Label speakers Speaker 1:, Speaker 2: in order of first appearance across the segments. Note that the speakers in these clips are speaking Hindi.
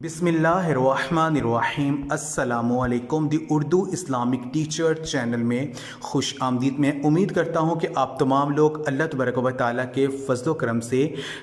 Speaker 1: बिस्मिल्लाहिर्रहमानिर्रहीम अस्सलामुअलैकुम दी उर्दू इस्लामिक टीचर चैनल में खुश आमदीद। मैं उम्मीद करता हूँ कि आप तमाम लोग अल्लाह तबारक व तआला के फजल करम से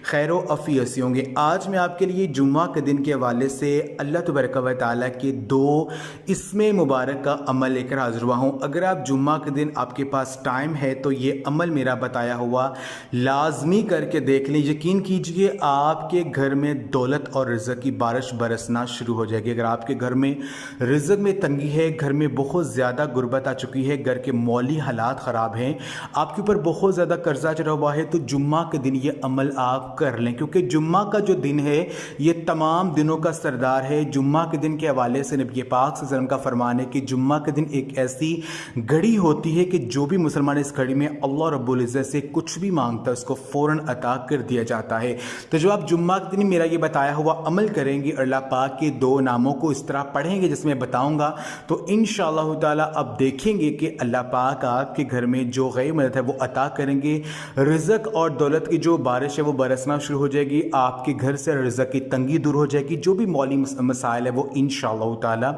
Speaker 1: खैर अफ़ीसी होंगे। आज मैं आपके लिए जुम्मा के दिन के हवाले से अल्लाह तबारक व तआला के दो इसमें मुबारक का अमल लेकर हाजिर हुआ हूँ। अगर आप जुम्मा के दिन आपके पास टाइम है तो ये अमल मेरा बताया हुआ लाजमी करके देख लें। यकीन कीजिए आपके घर में दौलत और रिज़्क़ की बारिश बरसना शुरू हो जाएगी। अगर आपके घर में रिज़्क़ में तंगी है, घर में बहुत ज़्यादा गुर्बत आ चुकी है, घर के मौली हालात ख़राब हैं, आपके ऊपर बहुत ज़्यादा कर्जा चढ़ा हुआ है, तो जुम्मा के दिन ये अमल आप कर लें, क्योंकि जुम्मा का जो दिन है ये तमाम दिनों का सरदार है। जुम्मा के दिन के हवाले से नबी पाक सल्लल्लाहु अलैहि वसल्लम का फरमान है कि जुम्मा के दिन एक ऐसी घड़ी होती है कि जो भी मुसलमान इस घड़ी में अल्लाह रब्बुल इज़्ज़त से कुछ भी मांगता है उसको फ़ौरन अता कर दिया जाता है। तो जो आप जुम्मा के दिन मेरा ये बताया हुआ अमल करेंगे, अल्लाह पाक के दो नामों को इस तरह पढ़ेंगे जिसमें बताऊंगा, तो इंशाअल्लाह ताला अब देखेंगे कि अल्लाह पाक आपके घर में जो गैब मदद है वो अता करेंगे। रिज़्क़ और दौलत की जो बारिश है वो बरसना शुरू हो जाएगी, आपके घर से रिज़्क़ की तंगी दूर हो जाएगी, जो भी मौली मसाइल है वो इंशाअल्लाह ताला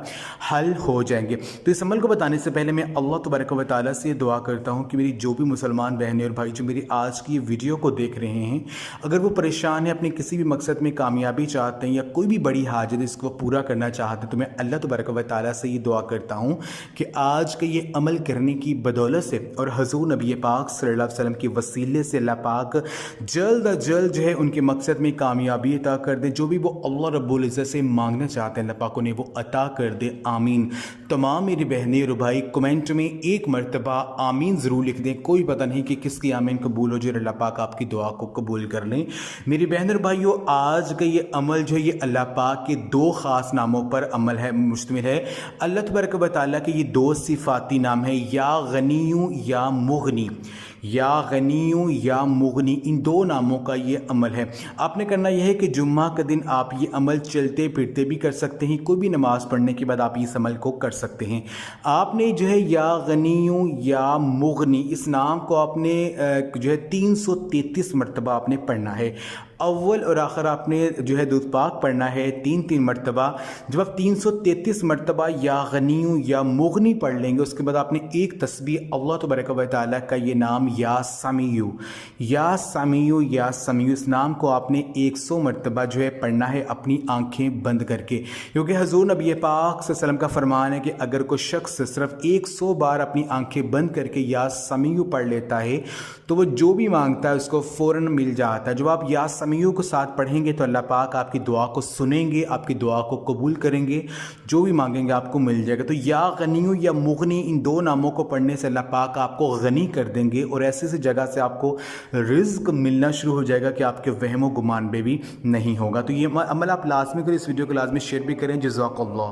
Speaker 1: हल हो जाएंगे। तो इस अमल को बताने से पहले मैं अल्लाह तबारक व तआला से दुआ करता हूँ कि मेरी जो भी मुसलमान बहनें और भाई जो मेरी आज की वीडियो को देख रहे हैं, अगर वो परेशान है, अपने किसी भी मकसद में कामयाबी चाहते हैं या कोई भी बड़ी हाजत इसको पूरा करना चाहते हैं, तो मैं अल्लाह तबारक व तआला से ये दुआ करता हूँ कि आज के ये अमल करने की बदौलत से और हज़ूर नबी पाक सल्लल्लाहु अलैहि वसल्लम के वसीले से अल्लाह पाक जल्द अज जल्द जो है उनके मकसद में कामयाबी अता कर दे। जो भी वो अल्लाह रब्बुल इज़्ज़त से मांगना चाहते हैं अल्लाह पाक उन्हें वो अता कर दे, आमीन। तमाम मेरी बहनें और भाई कमेंट में एक मरतबा आमीन ज़रूर लिख दें। कोई पता नहीं कि किसकी आमीन कबूल हो जाए, अल्लाह पाक आपकी दुआ को कबूल कर लें। मेरी बहन और भाइयों, आज का ये अमल जो है ये अल्लाह पाक के दो ख़ास नामों पर अमल है, मुश्तमिल है। अल्लाह तबारक व तआला के ये दो सिफाती नाम है, या गनियू या मुगनी, या गनियू या मुगनी, इन दो नामों का ये अमल है। आपने करना यह है कि जुम्मा के दिन आप ये अमल चलते फिरते भी कर सकते हैं, कोई भी नमाज़ पढ़ने के बाद आप इस अमल को कर सकते हैं। आपने जो है या गनियू या मुगनी इस नाम को आपने जो है 333 मरतबा आपने पढ़ना है। अव्वल और आखिर आपने जो है दूध पाक पढ़ना है 3-3 मरतबा। जब आप 333 मरतबा या गनियू या मुगनी पढ़ लेंगे, उसके बाद आपने एक तस्बीह अल्लाह तबारक व तआला का ये नाम या समीयू, या समीयू, या समीयू, इस नाम को आपने 100 मरतबा जो है पढ़ना है अपनी आंखें बंद करके, क्योंकि हज़ूर नबी पाक सल्लल्लाहु अलैहि वसल्लम का फरमान है कि अगर कोई शख्स सिर्फ 100 बार अपनी आंखें बंद करके या समीयू पढ़ लेता है तो वो जो भी मांगता है उसको फ़ौरन मिल जाता है। जब आप या समीयू को साथ पढ़ेंगे तो अल्लाह पाक आपकी दुआ को सुनेंगे, आपकी दुआ को कबूल करेंगे, जो भी मांगेंगे आपको मिल जाएगा। तो या गनियू या मुगनी इन दो नामों को पढ़ने से अल्लाह पाक आपको गनी कर देंगे और ऐसी सी जगह से आपको रिज़्क़ मिलना शुरू हो जाएगा कि आपके वहम व गुमान में भी नहीं होगा। तो ये अमल आप लाजमी करें, इस वीडियो को लाजमी शेयर भी करें। जज़ाकल्लाह।